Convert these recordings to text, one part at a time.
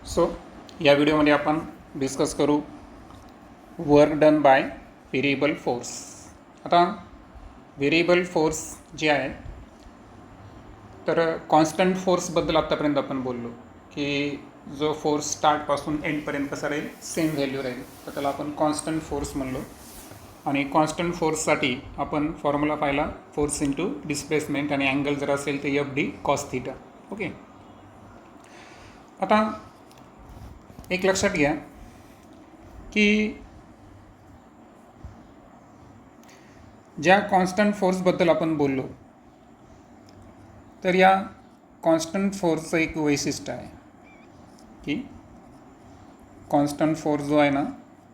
So या व्हिडिओमध्ये आपण डिस्कस करू work done bye variable force. आता व्हेरिएबल फोर्स जे आहे तर कॉन्स्टंट फोर्सबद्दल आत्तापर्यंत आपण बोललो की जो फोर्स स्टार्टपासून एंडपर्यंत कसा राहील, सेम व्हॅल्यू राहील, तर त्याला आपण कॉन्स्टंट फोर्स म्हणलो. आणि कॉन्स्टंट फोर्ससाठी आपण फॉर्म्युला पाहिला फोर्स इंटू डिस्प्लेसमेंट आणि अँगल जर असेल तर F D cos theta. Okay. आता एक लक्षात घ्या की ज्या कॉन्स्टंट फोर्सबद्दल आपण बोललो तर या कॉन्स्टंट फोर्सचं एक वैशिष्ट्य आहे की कॉन्स्टंट फोर्स जो आहे ना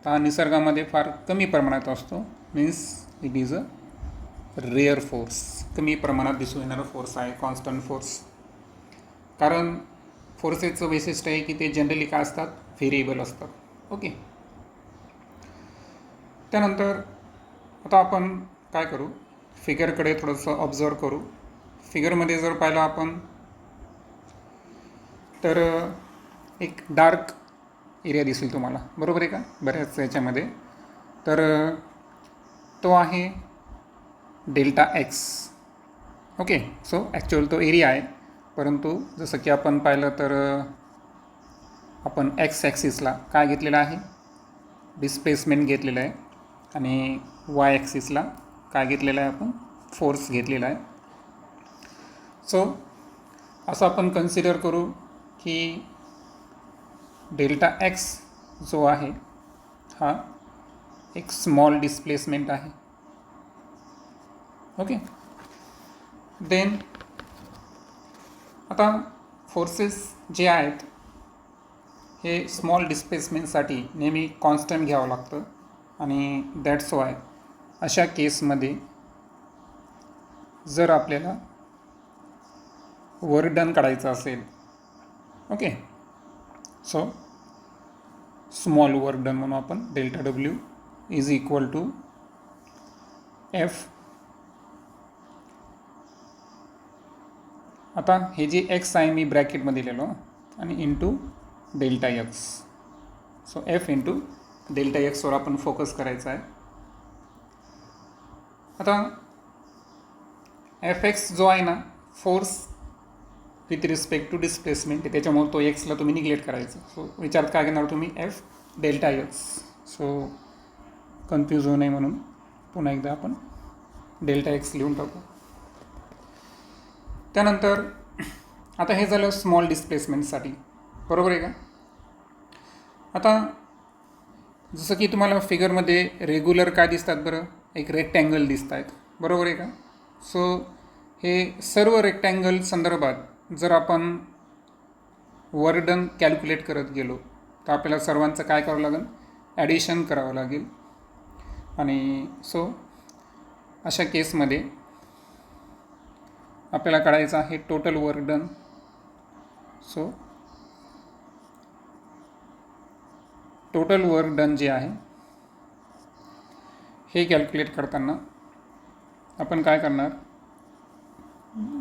हा निसर्गामध्ये फार कमी प्रमाणात असतो. Means it is a rare force. कमी प्रमाणात दिसून येणारा फोर्स आहे कॉन्स्टंट फोर्स. कारण फोर्सेसचं वैशिष्ट्य आहे की ते जनरली काय असतात, व्हेरिएबल असतात. ओके. त्यानंतर आता आपण काय करू, फिगरकडे थोडंसं ऑब्झर्व करू. फिगरमध्ये जर पाहिलं आपण तर एक डार्क एरिया दिसेल तुम्हाला, बरोबर आहे का, बऱ्याच याच्यामध्ये. तर तो आहे delta x. Okay. So actual तो एरिया आहे, परंतु जसं की आपण पाहिलं तर आपण एक्स ॲक्सिसला काय घेतलेलं आहे, डिस्प्लेसमेंट घेतलेलं आहे, आणि वाय ॲक्सिसला काय घेतलेलं आहे, आपण फोर्स घेतलेला आहे. सो असं आपण कन्सिडर करू की डेल्टा एक्स जो आहे हा एक स्मॉल डिस्प्लेसमेंट आहे. ओके. देन आता फोर्सेस जे आहेत हे स्मॉल डिस्प्लेसमेंटसाठी नेहमी कॉन्स्टंट घ्यावं लागतं, आणि दॅट्स वाय अशा केसमध्ये जर आपल्याला वर्क डन काढायचं असेल, okay, so small work done म्हणून आपण delta W is equal to F. आता हे जे एक्स आहे मी ब्रॅकेटमध्ये लिहिलो आणि into delta X. So F into delta एक्सवर आपण फोकस करायचा आहे. आता एफ एक्स जो आहे ना force with respect to displacement, त्याच्यामुळे तो एक्सला तुम्ही निग्लेक्ट करायचं. सो विचारात काय घेणार तुम्ही, F delta X. So confuse होऊ नये म्हणून पुन्हा एकदा आपण डेल्टा एक्स लिहून टाकू. त्यानंतर आता हे झालं स्मॉल डिस्प्लेसमेंटसाठी, बरोबर आहे का. आता जसं की तुम्हाला फिगरमध्ये रेग्युलर काय दिसतात बरं, एक रेक्टँगल दिसत आहेत, बरोबर आहे का. सो हे सर्व रेक्टँगल संदर्भात जर आपण वर्क डन कॅल्क्युलेट करत गेलो तर आपल्याला सर्वांचं काय करावं लागेल, ॲडिशन करावं लागेल. आणि सो अशा केसमध्ये आपल्याला काढायचं आहे total work done. So total work done जे आहे हे कॅल्क्युलेट करताना आपण काय करणार,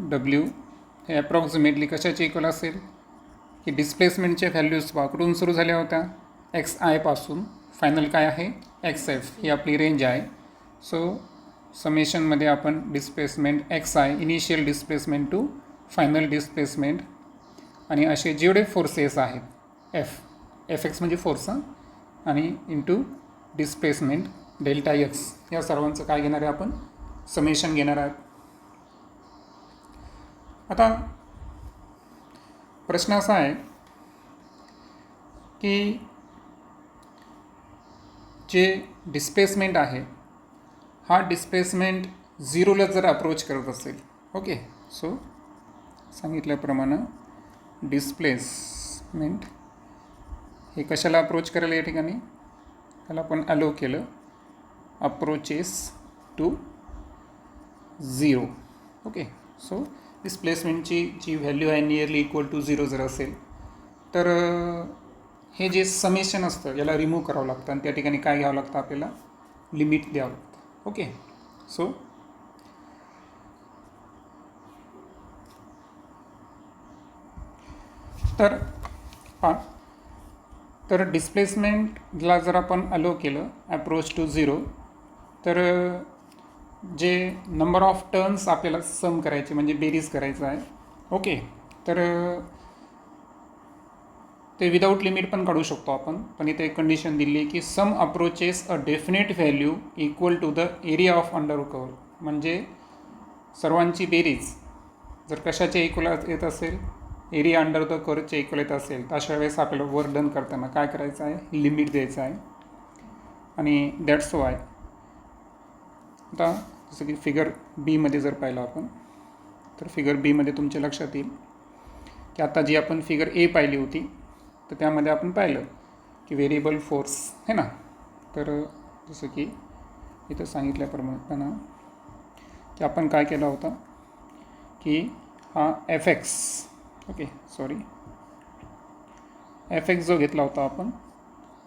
डब्ल्यू हे ॲप्रॉक्सिमेटली कशाची इक्वल असेल की डिस्प्लेसमेंटच्या व्हॅल्यूज वाकडून सुरू झाल्या होत्या एक्स आयपासून, फायनल काय आहे एक्स एफ, ही आपली रेंज आहे. सो समेशनमध्ये आपण displacement x i, initial displacement to final displacement, आणि असे जेवढे फोर्सेस आहेत एफ एफ एक्स म्हणजे फोर्स, आणि इंटू डिस्प्लेसमेंट डेल्टा एक्स, या सर्वांचं काय घेणार आहे आपण, समेशन घेणार आहात. आता प्रश्न असा आहे की जे डिस्प्लेसमेंट आहे हा डिस्प्लेसमेंट झिरोला जर अप्रोच करत असेल, ओके, सो सांगितल्याप्रमाणे डिस्प्लेसमेंट हे कशाला अप्रोच करायला या ठिकाणी, त्याला आपण अलो केलं approaches to zero. Okay. So डिस्प्लेसमेंटची जी व्हॅल्यू आहे नियरली इक्वल टू झिरो जर असेल तर हे जे समेशन असतं याला रिमूव्ह करावं लागतं, आणि त्या ठिकाणी काय घ्यावं लागतं, आपल्याला लिमिट द्यावं लागतं. ओके. सो तर तर डिस्प्लेसमेंटला जर आपण अलो केलं अप्रोच टू 0, तर जे नंबर ऑफ टर्न्स आपल्याला सम करायचे म्हणजे बेरीज करायचं आहे. ओके, तर ते विदाऊट लिमिट पण काढू शकतो आपण, पण इथे एक कंडिशन दिली आहे की sum approaches a definite value equal to the area of under curve. म्हणजे सर्वांची बेरीज जर कशाच्या इक्वल येत असेल, एरिया अंडर द कर्वच्या इक्वल येत असेल, तर अशा वेळेस आपल्याला वर्क डन करताना काय करायचं आहे, लिमिट द्यायचं आहे. आणि दॅट्स वाय आता जसं की फिगर बीमध्ये जर पाहिलं आपण, तर फिगर बीमध्ये तुमच्या लक्षात येईल की आता जी आपण फिगर ए पाहिली होती, तर त्यामध्ये आपण पाहिलं की व्हेरिएबल फोर्स है ना. तर जसं की इथं सांगितल्याप्रमाणे की आपण काय केला होता की हा F x, okay sorry, F X जो घेतला होता आपण,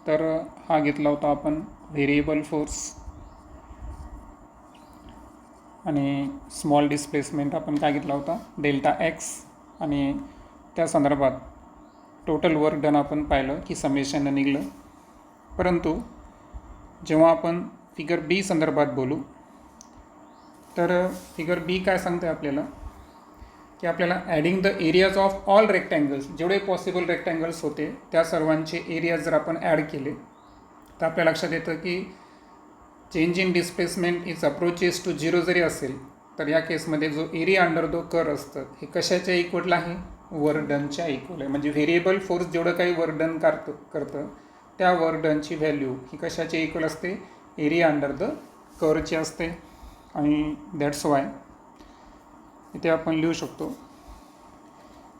तर हा घेतला होता आपण व्हेरिएबल फोर्स आणि स्मॉल डिस्प्लेसमेंट आपण काय घेतला होता, डेल्टा एक्स. आणि त्या संदर्भात टोटल वर्क डन आपण पाहिलं की समेशननं निघलं. परंतु जेव्हा आपण फिगर बी संदर्भात बोलू, तर फिगर बी काय सांगते आपल्याला की आपल्याला adding the areas of all rectangles, जेवढे पॉसिबल रेक्टँगल्स होते त्या सर्वांचे एरियाज जर आपण ॲड केले, तर आपल्या लक्षात येतं की change in displacement is approaches to 0 जरी असेल, तर या केसमध्ये जो एरिया अंडर द कर्व असतं हे कशाच्या इक्वल आहे, वर्क डनच्या इक्वल आहे. म्हणजे व्हेरिएबल फोर्स जेवढं काही वर्क डन करतं त्या वर्क डनची व्हॅल्यू ही कशाची इक्वल असते, एरिया अंडर द कर्वची असते. आणि दॅट्स वाय इथे आपण लिहू शकतो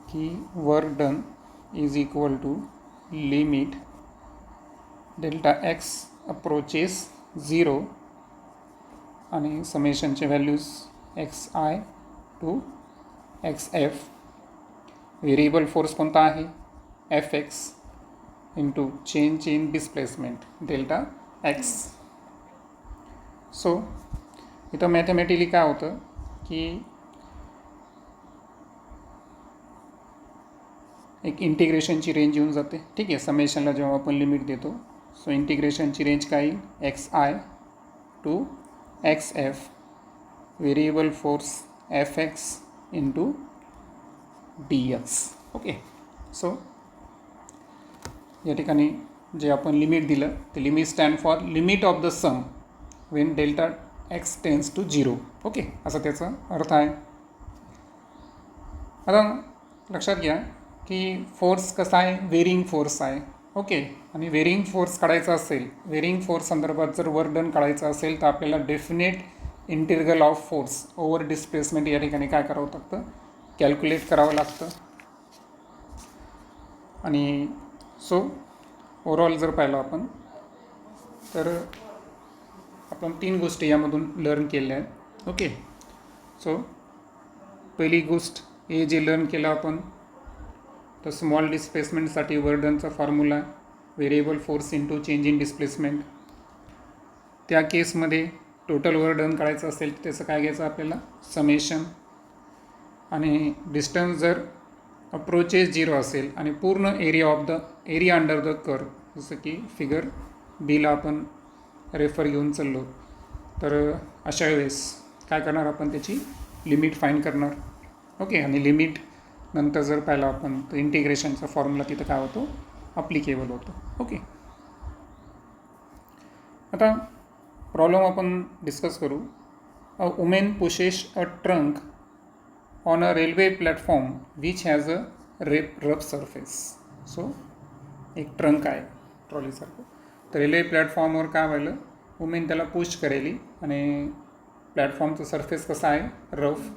की work done is equal to limit delta X approaches 0 आणि समेशनचे values X I to x F. Variable force कोणता आहे, F x into change in displacement delta X. So इथं मॅथमॅटिकली काय होतं की एक इंटिग्रेशनची रेंज येऊन जाते. ठीक आहे, समेशनला जेव्हा आपण लिमिट देतो, सो इंटिग्रेशनची रेंज काय येईल, x I to x F variable force f x into d x. Okay, so या ठिकाणी जे आपण लिमिट दिलं ते limit stand for limit of the sum when delta x tends to 0. Okay, असा त्याचा अर्थ आहे. आता लक्षात घ्या की फोर्स कसा आहे, वेरिंग फोर्स आहे. ओके, आणि वेरिंग फोर्स काढायचा असेल, वेरिंग फोर्स संदर्भात जर वर्क डन काढायचं असेल, तर आपल्याला definite integral of force over displacement या ठिकाणी काय करावं लागतं, कॅल्क्युलेट करावं लागतं. आणि सो ओव्हरऑल जर पाहिलं आपण, तर आपण 3 गोष्टी यामधून लर्न केल्या आहेत. ओके, सो पहिली गोष्ट हे जे लर्न केलं आपण, तर स्मॉल डिस्प्लेसमेंटसाठी वर्क डनचा formula variable force into change in displacement. त्या केसमध्ये टोटल वर्क डन काढायचं असेल तर त्याचं काय घ्यायचं आपल्याला, समेशन. आणि डिस्टन्स जर अप्रोचेस 0 असेल आणि पूर्ण एरिया अंडर द कर्व, जसं की फिगर बीला आपण रेफर घेऊन चाललो, तर अशा वेळेस काय करणार आपण, त्याची लिमिट फाईंड करणार. ओके, आणि लिमिट नंतर जर पाहिलं आपण तर इंटिग्रेशनचा फॉर्म्युला तिथं काय होतो, अप्लिकेबल होतो. ओके, आता प्रॉब्लेम आपण डिस्कस करू. A women pushes a trunk on a railway platform which has a rough surface. So एक ट्रंक आहे ट्रॉलीसारखं, तर रेल्वे प्लॅटफॉर्मवर काय व्हायलं, वुमेन त्याला पुश करेली आणि प्लॅटफॉर्मचं सरफेस कसं आहे, rough.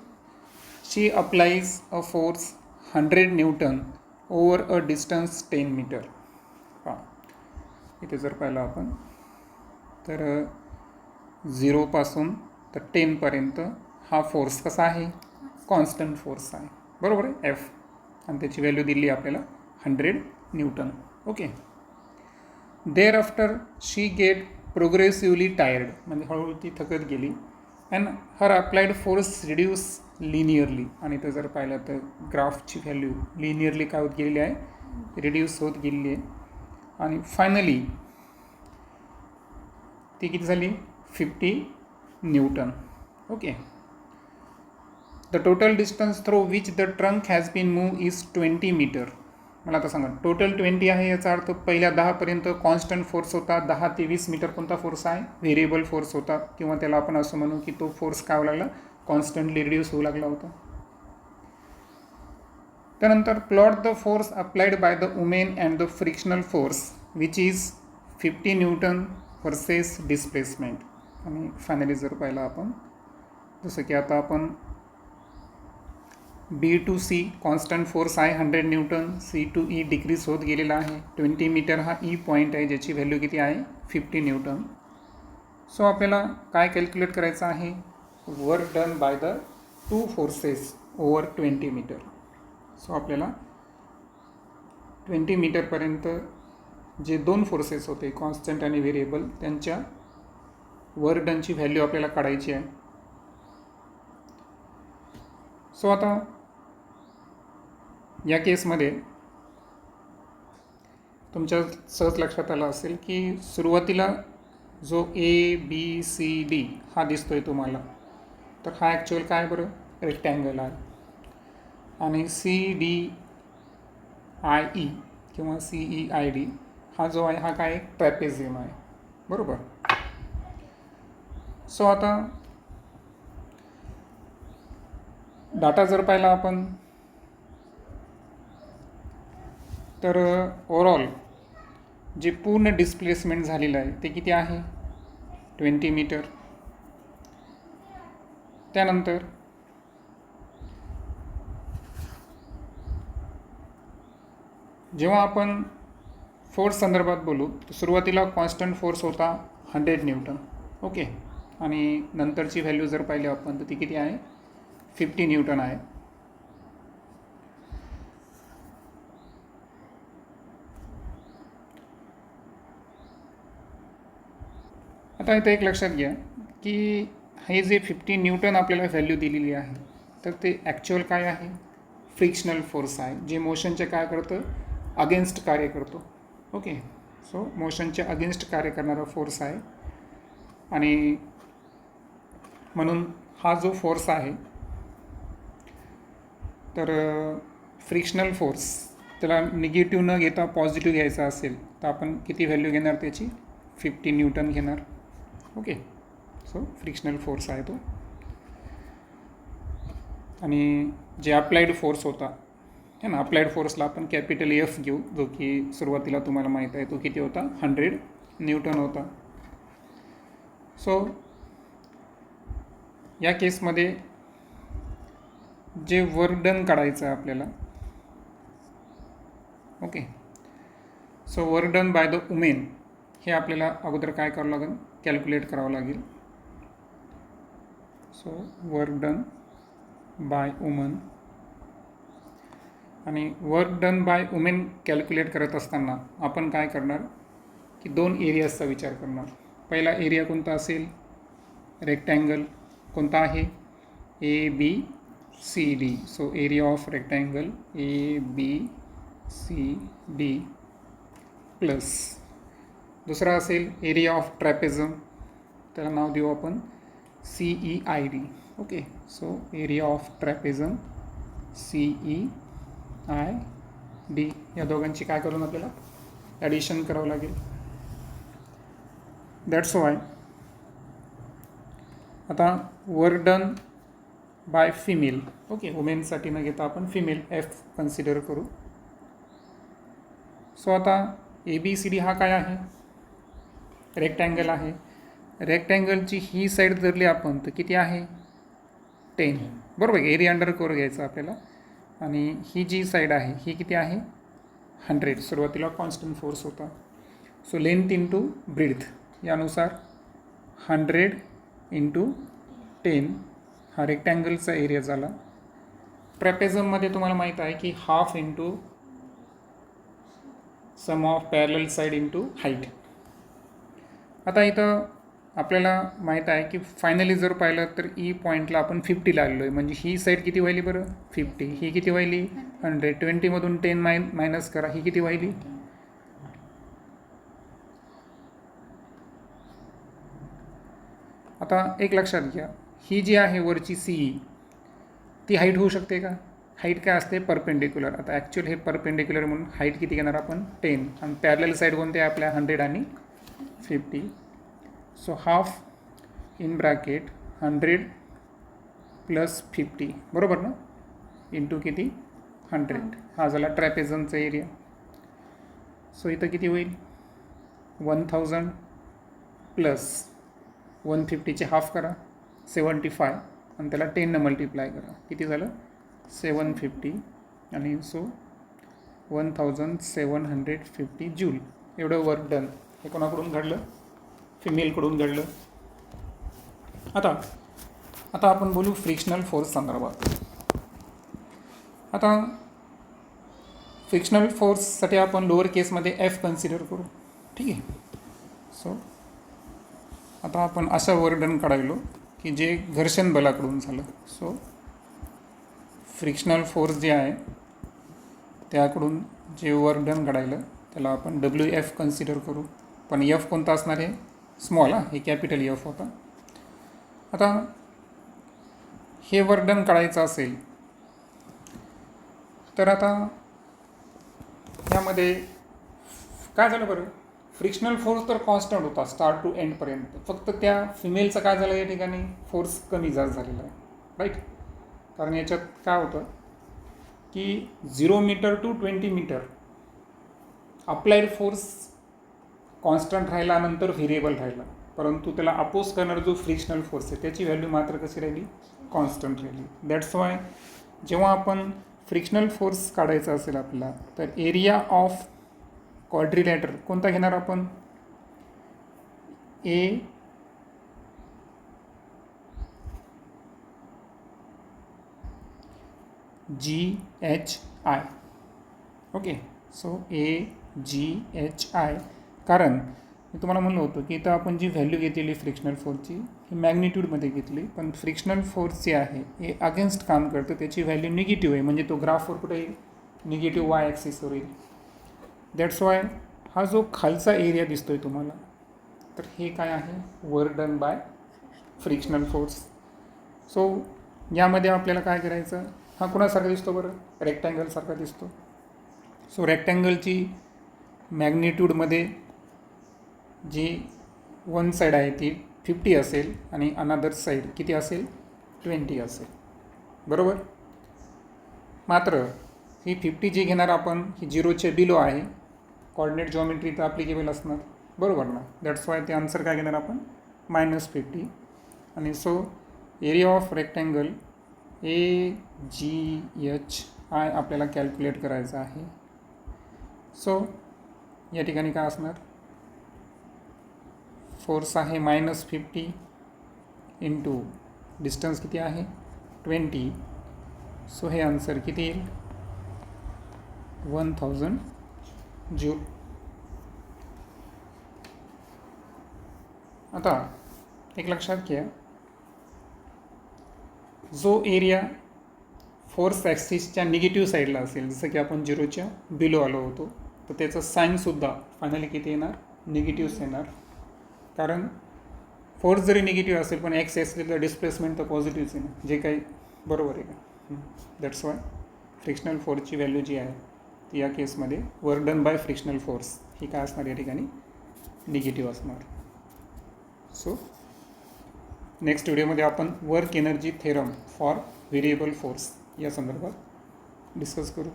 She applies a force 100 newton over a distance 10 metre. हां, इथे जर पाहिलं आपण, तर 0 पासून तर 10पर्यंत हा फोर्स कसा आहे, कॉन्स्टंट फोर्स आहे, बरोबर आहे, एफ. आणि त्याची व्हॅल्यू दिली आपल्याला 100 newton. Okay, thereafter she get progressively tired, म्हणजे हळूहळू ती थकत गेली. And her applied force reduce linearly. आणि ते जर पाहिलं तर ग्राफची व्हॅल्यू लिनियरली काय होत गेलेली आहे, रिड्यूस होत गेलेली आहे. आणि फायनली ती किती झाली 50 newton. Okay. The total distance through which the trunk has been move is 20 metre. मला आता सांगा टोटल 20 आहे, याचा अर्थ पहिल्या 10पर्यंत कॉन्स्टंट फोर्स होता. 10 ते 20 मीटर कोणता फोर्स आहे, व्हेरिएबल फोर्स होता, किंवा त्याला आपण असं म्हणू की तो फोर्स काय होऊ लागला, कॉन्स्टंटली रिड्यूस होऊ लागला होता. त्यानंतर plot the force applied by the women and the frictional force which is 50 newton versus displacement. आणि फायनली जर पाहिलं आपण, जसं की आता आपण B to C constant force आहे 100 newton, C to E decrease होत गेलेला आहे. 20 मीटर हा ई पॉईंट आहे, ज्याची व्हॅल्यू किती आहे 50 न्यूटन. सो आपल्याला काय कॅल्क्युलेट करायचं आहे, work done by the two forces over 20 metre. So आपल्याला 20 मीटरपर्यंत जे दोन फोर्सेस होते कॉन्स्टंट आणि व्हेरिएबल, त्यांच्या वर्क डनची व्हॅल्यू आपल्याला काढायची आहे. सो आता या केसमध्ये तुमच्या सहज लक्षात आलं असेल की सुरुवातीला जो ए बी सी डी हा दिसतो आहे तुम्हाला, तर हा ॲक्च्युअल काय बरं रेक्टँगल आहे. आणि सी डी आय ई किंवा सी ई आय डी हा जो आहे हा काय ट्रॅपेझियम आहे, बरोबर. सो आता डाटा जर पाहिला आपण, तर ओव्हरऑल जे पूर्ण डिस्प्लेसमेंट झालेलं आहे ते किती आहे 20 मीटर. त्यानंतर जेव्हा आपण फोर्स संदर्भात बोलू, तर सुरुवातीला कॉन्स्टंट फोर्स होता 100 न्यूटन. ओके. आणि नंतरची व्हॅल्यू जर पाहिली आपण, तर ती किती आहे 50 न्यूटन आहे. आता इथे एक लक्षात घ्या की हे जे 50 न्यूटन आपल्याला व्हॅल्यू दिलेली आहे, तर ते ॲक्च्युअल काय आहे फ्रिक्शनल फोर्स आहे, जे मोशनचे काय करतं अगेन्स्ट कार्य करतो. ओके. सो मोशनच्या अगेन्स्ट कार्य करणारा फोर्स आहे. आणि म्हणून हा जो फोर्स आहे, तर फ्रिक्शनल फोर्स त्याला निगेटिव्ह न घेता पॉझिटिव्ह घ्यायचा असेल, तर आपण किती व्हॅल्यू घेणार त्याची 50 न्यूटन घेणार. ओके. सो फ्रिक्शनल फोर्स आहे तो. आणि जे अप्लाइड फोर्स होता है ना, अप्लाइड फोर्सला आपण कॅपिटल एफ घेऊ, जो की सुरुवातीला तुम्हाला माहीत आहे तो किती होता 100 न्यूटन होता. सो या केसमध्ये जे वर्क डन काढायचं आहे आपल्याला. Okay. So work done by the women हे आपल्याला अगोदर काय करावं लागेल, कॅल्क्युलेट करावं लागेल. So work done by woman. आणि work done by women calculate करत असताना आपण काय करणार की दोन एरियाजचा विचार करणार. पहिला एरिया कोणता असेल, रेक्टँगल कोणता आहे A B C D. So area of rectangle A B C D plus दुसरा असेल एरिया ऑफ ट्रॅपेझम, त्याला नाव देऊ आपण C E I D. Okay. So area of trapezium C E I D, या दोघांची काय करून आपल्याला ॲडिशन करावं लागेल. दॅट्स वाय आता work done by female. Okay. वुमेनसाठी न घेता आपण फिमेल एफ कन्सिडर करू. सो आता ए बी सी डी हा काय आहे रेक्टँगल आहे. रेक्टँगलची ही साईड धरली आपण तर किती आहे 10, बरोबर. एरिया अंडर कवर घ्यायचा आपल्याला. आणि ही जी साईड आहे ही किती आहे 100. सुरुवातीला कॉन्स्टंट फोर्स होता. सो लेंथ इंटू ब्रीथ यानुसार 100 इंटू 10 हा रेक्टँगलचा एरिया झाला. ट्रॅपेझममध्ये तुम्हाला माहीत आहे की half into sum of parallel side into height. आता इथं आपल्याला माहीत आहे की फायनली जर पाहिलं तर ई पॉईंटला आपण 50 लागलो आहे, म्हणजे ही साईड किती व्हायली बरं 50, ही किती व्हायली 100. 20मधून 10 मायनस करा, ही किती व्हायली आता एक लक्षात घ्या, ही जी आहे वरची CE ती हाईट होऊ शकते का? हाईट काय असते? परपेंडिक्युलर. आता ॲक्च्युअल हे परपेंडिक्युलर म्हणून हाईट किती घेणार आपण? 10. आणि पॅरलल साईड कोणते आहे आपल्या? 100 आणि 50. So half in bracket 100 plus 50, बरोबर ना? इंटू किती? 100. हा झाला ट्रॅपेझनचा एरिया. सो इथं किती होईल? 1000 प्लस 150चे हाफ करा 75 आणि त्याला 10 मल्टिप्लाय करा. किती झालं? 750. आणि सो 1750 जूल एवढं वर्क डन. हे कोणाकडून घडलं? फिमेलकडून घडलं. आता आपण बोलू फ्रिक्शनल फोर्स संदर्भात. आता फ्रिक्शनल फोर्ससाठी आपण लोअर केसमध्ये F कन्सिडर करू. ठीक आहे. सो आता आपण असं वर्क डन काढायलो की जे घर्षण बलाकडून झालं. सो फ्रिक्शनल फोर्स जे आहे त्याकडून जे वर्क डन काढायलं त्याला आपण WF कन्सिडर करू. पण F कोणता असणार आहे? स्मॉल. हे कॅपिटल F होता. आता हे वर्क डन काढायचं असेल तर आता यामध्ये काय झालं बरं? फ्रिक्शनल फोर्स तर कॉन्स्टंट होता स्टार्ट टू एंडपर्यंत. फक्त त्या फिमेलचं काय झालं या ठिकाणी? फोर्स कमी जास्त झालेला आहे, राईट? कारण याच्यात काय होतं की 0 metre to 20 metre applied force constant राहिला, नंतर व्हेरिएबल राहिला, परंतु त्याला अपोज करणारा जो फ्रिक्शनल फोर्स आहे त्याची व्हॅल्यू मात्र कशी राहिली? कॉन्स्टंट राहिली. दॅट्स वाय जेव्हा आपण फ्रिक्शनल फोर्स काढायचा असेल आपल्याला तर एरिया ऑफ क्वाड्रिलॅटर कोणता घेणार आपण? AGHI. ओके. So AGHI. कारण मी तुम्हाला म्हणलं होतं की इथं आपण जी व्हॅल्यू घेतलेली फ्रिक्शनल फोर्सची ही मॅग्निट्यूडमध्ये घेतली, पण फ्रिक्शनल फोर्स जे आहे हे अगेन्स्ट काम करतं, त्याची व्हॅल्यू निगेटिव्ह आहे. म्हणजे तो ग्राफवर कुठे येईल? निगेटिव्ह Y ॲक्सिसवर येईल. दॅट्स वाय हा जो खालचा एरिया दिसतोय तुम्हाला तर हे काय आहे? Work done by frictional force. So यामध्ये आपल्याला काय करायचं? हा कुणासारखा दिसतो बरं? रेक्टँगलसारखा दिसतो. सो रेक्टँगलची मॅग्निट्यूडमध्ये जी वन साईड आहे ती 50 असेल आणि अनदर साईड किती असेल? 20 असेल, बरोबर? मात्र ही 50 जी घेणार आपण ही 0च्या बिलो आहे. कॉर्डिनेट जॉमेट्री तर ॲप्लिकेबल असणार, बरोबर ना? दॅट्स वाय ते आन्सर काय घेणार आपण? -50. आणि so area of rectangle AGHI आपल्याला कॅल्क्युलेट करायचं आहे. सो या ठिकाणी काय असणार? फोर्स आहे -50 इंटू डिस्टन्स किती आहे? 20. सो हे आन्सर किती येईल? 1000 जूल. आता एक लक्षात घ्या, जो एरिया फोर्स ॲक्सिसच्या निगेटिव्ह साईडला असेल, जसं की आपण 0च्या बिलो आलो होतो, तर त्याचं साईनसुद्धा फायनली किती येणार? निगेटिव्हच येणार. कारण फोर्स जरी निगेटिव्ह असेल पण एक्स असेल तर डिस्प्लेसमेंट तर पॉझिटिव्हच येणार, जे काही बरोबर आहे का? दॅट्स वाय फ्रिक्शनल फोर्सची व्हॅल्यू जी आहे ती या केसमध्ये work done by frictional force ही काय असणार या ठिकाणी? निगेटिव्ह असणार. सो नेक्स्ट व्हिडिओमध्ये आपण work energy theorem for variable force या संदर्भात डिस्कस करू.